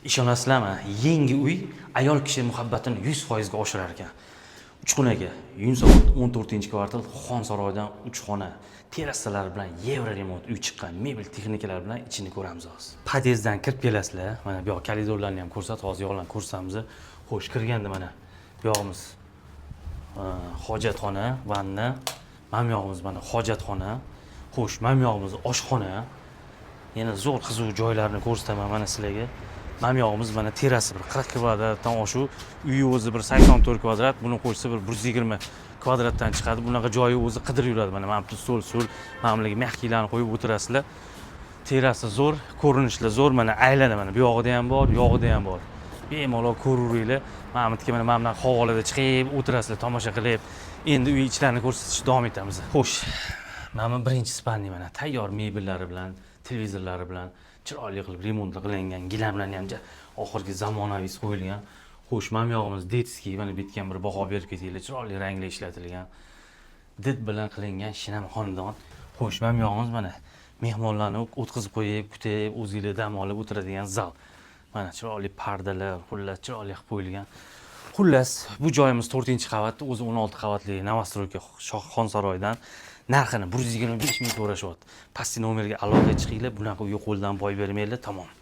Ishonasizlarmi? Yangi uy ayol kishi muhabbatini 100% ga oshirar ekan. 3 xonaga, Yunusobod 14-kvartal Xonsaroydan 3 xona, terasalar bilan Yevroremont uy chiqqan, mebel texnikalar bilan ichini ko'ramiz hozir. Podyezddan kirib kelasizlar. Mana bu yoq koridorlarni ham ko'rsat, hozir yo'qlarni ko'rsatamiz. Xo'sh, kirganda mana bu yog'imiz hojatxona, vanna. Mana bu yog'imiz mana hojatxona. Xo'sh, mana bu yog'imiz oshxona. Yana zo'r qiziq joylarni ko'rsataman mana sizlarga. Mana bu yog'imiz mana terrasi bir 40 kvadratdan oshu, uyi o'zi bir 84 kvadrat, buni qo'shsa bir 120 kvadratdan chiqadi. Bunaqa joyi o'zi qidirib yuradi. Mana bu stol, mana bularga mehkiylarni qo'yib o'tirasizlar. Terrasi zo'r, ko'rinishlar zo'r. Mana aylana mana bu yog'ida ham bor, yog'ida ham bor. Bemalol ko'raveringlar. Mana bu yerga mana bunaqa havolada chiqib o'tirasizlar, tomosha qilib. Endi uy ichlarini ko'rsatishni davom etamiz. Xo'sh. Mana birinchi spalni mana tayyor mebellari bilan, televizorlari bilan chiroyli qilib remont qilingan, gilamlarni ham oxirgi zamonaviy qo'yilgan. Xo'sh, mana bu yog'imiz detskiy, mana bu yerga bir baho berib ketinglar, chiroyli ranglar ishlatilgan. Did bilan qilingan shinam xonadon. Xo'sh, mana bu yog'imiz mana mehmonlarni o'tkazib qo'yib, kutib, o'zingizlar dam olib o'tiradigan zal. Mana chiroyli pardalar, xullas chiroyli qilib qo'yilgan. Xullas, bu joyimiz 4-qavatda, o'zi 16 qavatli Novostroyka Xonsaroydan. Narxini 125 ming so'rashyapti. Pastki nomerga aloqa chiqinglar, bunaqa uy qo'ldan boy bermaylar, tamom.